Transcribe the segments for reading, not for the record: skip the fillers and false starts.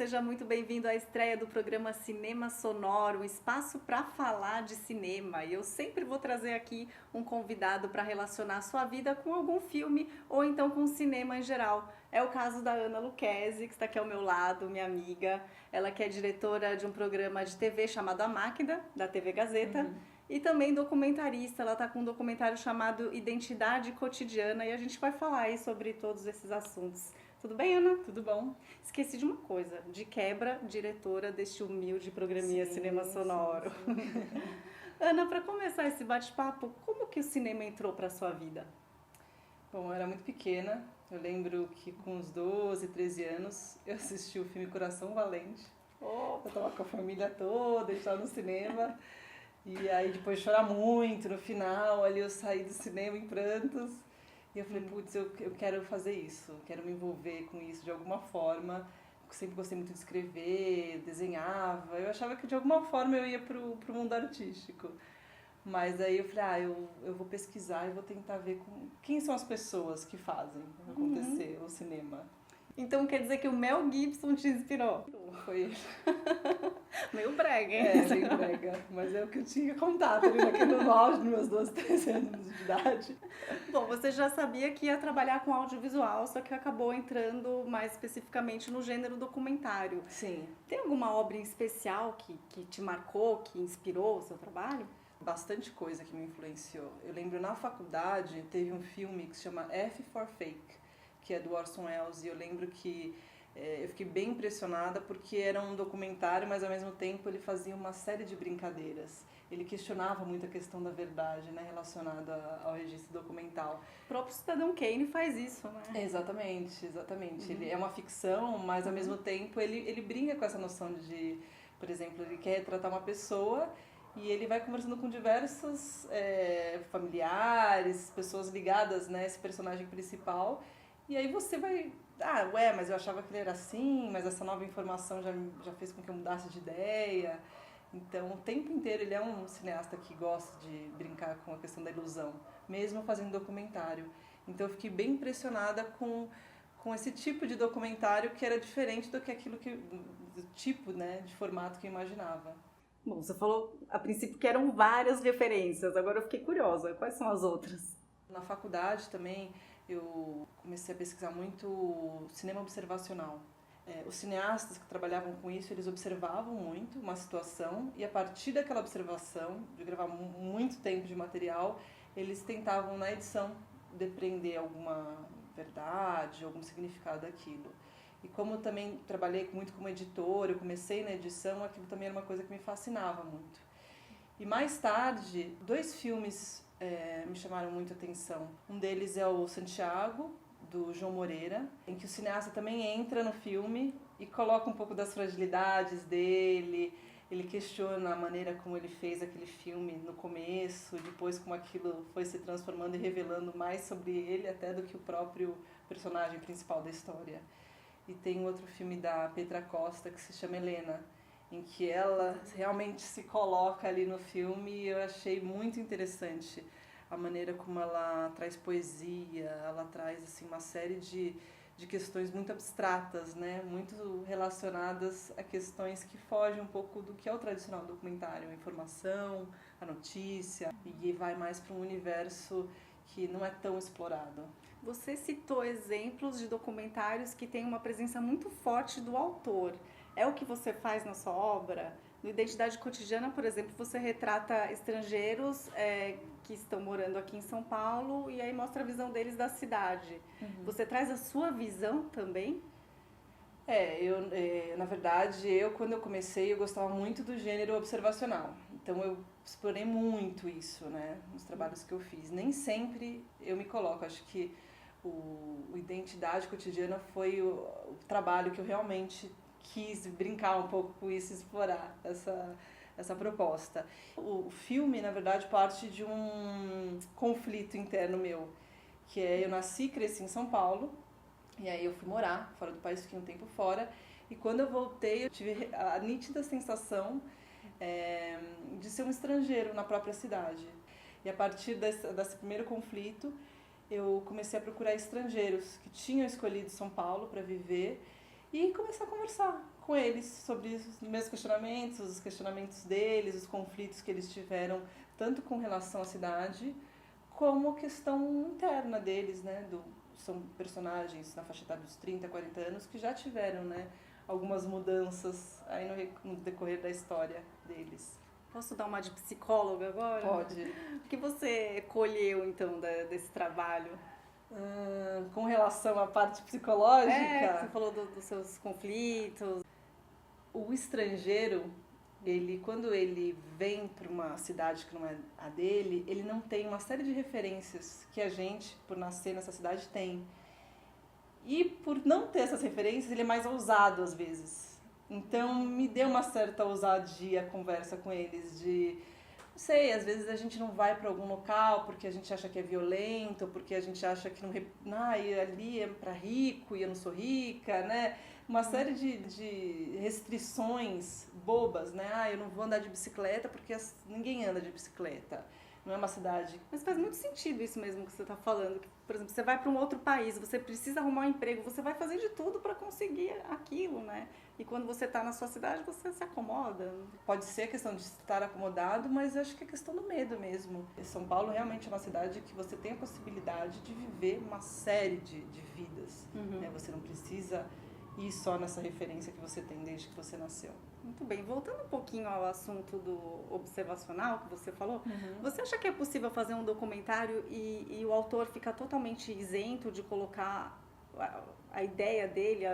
seja muito bem-vindo à estreia do programa Cinema Sonoro, um espaço para falar de cinema. E eu sempre vou trazer aqui um convidado para relacionar a sua vida com algum filme ou então com o cinema em geral. É o caso da Ana Lucchesi, que está aqui ao meu lado, minha amiga. Ela que é diretora de um programa de TV chamado A Máquina, da TV Gazeta. E também documentarista, ela está com um documentário chamado Identidade Cotidiana e a gente vai falar aí sobre todos esses assuntos. Tudo bem, Ana? Tudo bom? Esqueci de uma coisa, de quebra, diretora deste humilde programinha Cinema Sonoro. Sim. Ana, para começar esse bate-papo, como que o cinema entrou para sua vida? Bom, eu era muito pequena, eu lembro que com uns 12, 13 anos eu assisti o filme Coração Valente. Eu estava com a família toda, a gente estava no cinema. E aí depois de chorar muito no final, ali eu saí do cinema em prantos. E eu falei, putz, eu quero fazer isso, quero me envolver com isso de alguma forma. Eu sempre gostei muito de escrever, desenhava. Eu achava que de alguma forma eu ia pro mundo artístico. Mas aí eu falei, eu vou pesquisar e vou tentar ver quem são as pessoas que fazem acontecer o cinema. Então quer dizer que o Mel Gibson te inspirou? Foi ele. Meio brega, hein? Meio brega. Mas é o que eu tinha contado ali no auge dos meus 12, 13 anos de idade. Bom, você já sabia que ia trabalhar com audiovisual, só que acabou entrando mais especificamente no gênero documentário. Sim. Tem alguma obra em especial que te marcou, que inspirou o seu trabalho? Bastante coisa que me influenciou. Eu lembro na faculdade, teve um filme que se chama F for Fake, que é do Orson Welles, e eu lembro que eu fiquei bem impressionada porque era um documentário, mas ao mesmo tempo ele fazia uma série de brincadeiras. Ele questionava muito a questão da verdade, né, relacionada ao registro documental. O próprio Cidadão Kane faz isso, né? Exatamente. Ele é uma ficção, mas ao mesmo tempo ele brinca com essa noção de, por exemplo, ele quer retratar uma pessoa e ele vai conversando com diversos familiares, pessoas ligadas, né, a esse personagem principal. E aí você vai, mas eu achava que ele era assim, mas essa nova informação já fez com que eu mudasse de ideia. Então, o tempo inteiro ele é um cineasta que gosta de brincar com a questão da ilusão, mesmo fazendo documentário. Então, eu fiquei bem impressionada com esse tipo de documentário que era diferente do tipo, né, de formato que eu imaginava. Bom, você falou a princípio que eram várias referências, agora eu fiquei curiosa, quais são as outras? Na faculdade também eu comecei a pesquisar muito cinema observacional. Os cineastas que trabalhavam com isso, eles observavam muito uma situação e a partir daquela observação, de gravar muito tempo de material, eles tentavam na edição depreender alguma verdade, algum significado daquilo. E como eu também trabalhei muito como editora, eu comecei na edição, aquilo também era uma coisa que me fascinava muito. E mais tarde, 2 filmes me chamaram muito a atenção. Um deles é o Santiago, do João Moreira, em que o cineasta também entra no filme e coloca um pouco das fragilidades dele. Ele questiona a maneira como ele fez aquele filme no começo, depois como aquilo foi se transformando e revelando mais sobre ele até do que o próprio personagem principal da história. E tem outro filme da Petra Costa que se chama Helena, em que ela realmente se coloca ali no filme e eu achei muito interessante a maneira como ela traz poesia, ela traz assim, uma série de questões muito abstratas, né? Muito relacionadas a questões que fogem um pouco do que é o tradicional documentário, a informação, a notícia, e vai mais para um universo que não é tão explorado. Você citou exemplos de documentários que têm uma presença muito forte do autor. É o que você faz na sua obra? No Identidade Cotidiana, por exemplo, você retrata estrangeiros que estão morando aqui em São Paulo e aí mostra a visão deles da cidade. Você traz a sua visão também? Na verdade, quando eu comecei, eu gostava muito do gênero observacional. Então, eu explorei muito isso, né, nos trabalhos que eu fiz. Nem sempre eu me coloco, acho que o Identidade Cotidiana foi o trabalho que eu realmente quis brincar um pouco com isso, explorar essa proposta. O filme, na verdade, parte de um conflito interno meu, que eu nasci e cresci em São Paulo, e aí eu fui morar fora do país, fiquei um tempo fora, e quando eu voltei eu tive a nítida sensação de ser um estrangeiro na própria cidade. E a partir desse primeiro conflito, eu comecei a procurar estrangeiros que tinham escolhido São Paulo para viver e começar a conversar com eles sobre os meus questionamentos, os questionamentos deles, os conflitos que eles tiveram, tanto com relação à cidade, como a questão interna deles, né? São personagens na faixa etária dos 30, 40 anos que já tiveram, né, algumas mudanças aí no decorrer da história deles. Posso dar uma de psicóloga agora? Pode. O que você colheu, então, desse trabalho? Com relação à parte psicológica... Você falou dos seus conflitos. O estrangeiro, quando ele vem para uma cidade que não é a dele, ele não tem uma série de referências que a gente, por nascer nessa cidade, tem. E por não ter essas referências, ele é mais ousado às vezes. Então, me deu uma certa ousadia a conversa com eles de... Não sei, às vezes a gente não vai para algum local porque a gente acha que é violento, porque a gente acha que não... ali é para rico e eu não sou rica, né? Uma série de restrições bobas, né? Eu não vou andar de bicicleta porque ninguém anda de bicicleta. Não é uma cidade... Mas faz muito sentido isso mesmo que você está falando. Que, por exemplo, você vai para um outro país, você precisa arrumar um emprego, você vai fazer de tudo para conseguir aquilo, né? E quando você está na sua cidade, você se acomoda. Pode ser questão de estar acomodado, mas eu acho que é questão do medo mesmo. São Paulo realmente é uma cidade que você tem a possibilidade de viver uma série de vidas. Né? Você não precisa ir só nessa referência que você tem desde que você nasceu. Muito bem. Voltando um pouquinho ao assunto do observacional que você falou, você acha que é possível fazer um documentário e o autor ficar totalmente isento de colocar a ideia dele,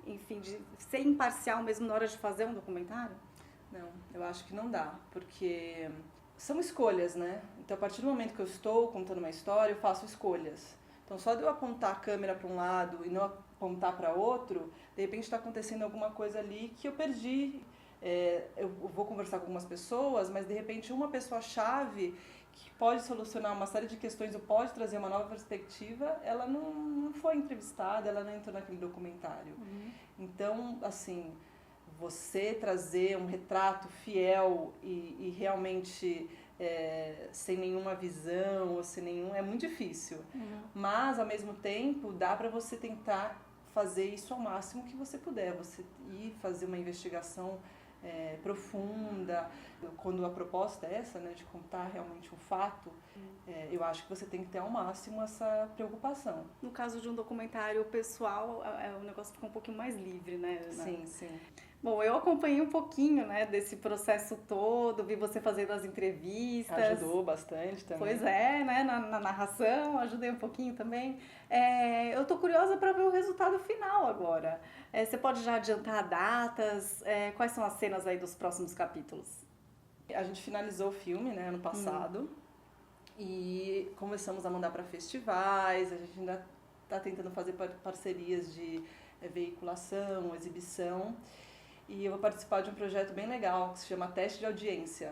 enfim, de ser imparcial mesmo na hora de fazer um documentário? Não, eu acho que não dá, porque são escolhas, né? Então, a partir do momento que eu estou contando uma história, eu faço escolhas. Então, só de eu apontar a câmera para um lado e não apontar para outro, de repente está acontecendo alguma coisa ali que eu perdi. Eu vou conversar com algumas pessoas, mas de repente uma pessoa-chave que pode solucionar uma série de questões ou pode trazer uma nova perspectiva, ela não foi entrevistada, ela não entrou naquele documentário. Então, assim, você trazer um retrato fiel e realmente sem nenhuma visão, ou sem nenhum... é muito difícil. Mas, ao mesmo tempo, dá para você tentar fazer isso ao máximo que você puder. Você ir fazer uma investigação profunda. Quando a proposta é essa, né, de contar realmente um fato, eu acho que você tem que ter ao máximo essa preocupação. No caso de um documentário pessoal, o negócio fica um pouquinho mais livre, né? Sim, sim. Bom, eu acompanhei um pouquinho, né, desse processo todo, vi você fazendo as entrevistas. Ajudou bastante também. Pois é, né, na narração, ajudei um pouquinho também. Eu tô curiosa para ver o resultado final agora. Você pode já adiantar datas? Quais são as cenas aí dos próximos capítulos? A gente finalizou o filme, né, ano passado, e começamos a mandar para festivais, a gente ainda está tentando fazer parcerias de veiculação, exibição. E eu vou participar de um projeto bem legal que se chama Teste de Audiência,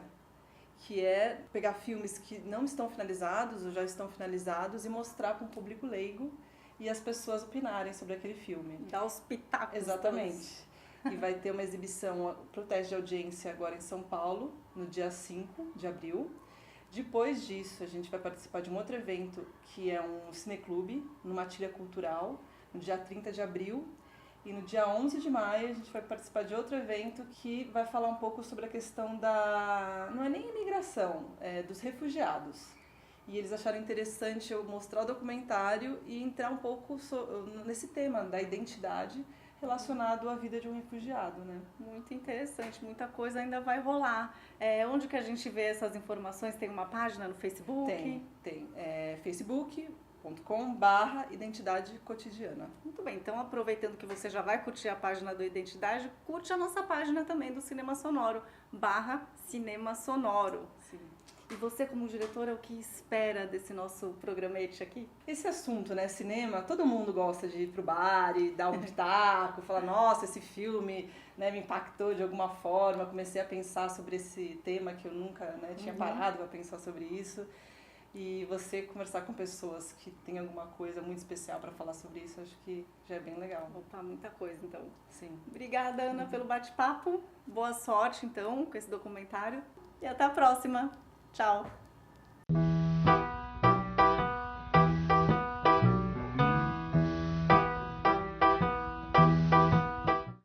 que é pegar filmes que não estão finalizados ou já estão finalizados e mostrar para um público leigo e as pessoas opinarem sobre aquele filme. Dar os pitacos. Exatamente. E vai ter uma exibição para o teste de audiência agora em São Paulo, no dia 5 de abril. Depois disso, a gente vai participar de um outro evento, que é um cineclube, numa trilha cultural, no dia 30 de abril. E no dia 11 de maio a gente vai participar de outro evento que vai falar um pouco sobre a questão não é nem imigração, dos refugiados. E eles acharam interessante eu mostrar o documentário e entrar um pouco nesse tema da identidade relacionado à vida de um refugiado, né? Muito interessante, muita coisa ainda vai rolar. Onde que a gente vê essas informações? Tem uma página no Facebook? Tem. facebook.com/identidade cotidiana. Muito bem, então aproveitando que você já vai curtir a página do Identidade, curte a nossa página também do Cinema Sonoro, /Cinema Sonoro. Sim. E você, como diretora, o que espera desse nosso programete aqui? Esse assunto, né, cinema, todo mundo gosta de ir pro bar e dar um pitaco, falar, nossa, esse filme, né, me impactou de alguma forma, comecei a pensar sobre esse tema que eu nunca, né, tinha parado para pensar sobre isso. E você conversar com pessoas que têm alguma coisa muito especial para falar sobre isso, acho que já é bem legal. Opa, muita coisa, então. Sim. Obrigada, Ana, pelo bate-papo. Boa sorte, então, com esse documentário. E até a próxima. Tchau.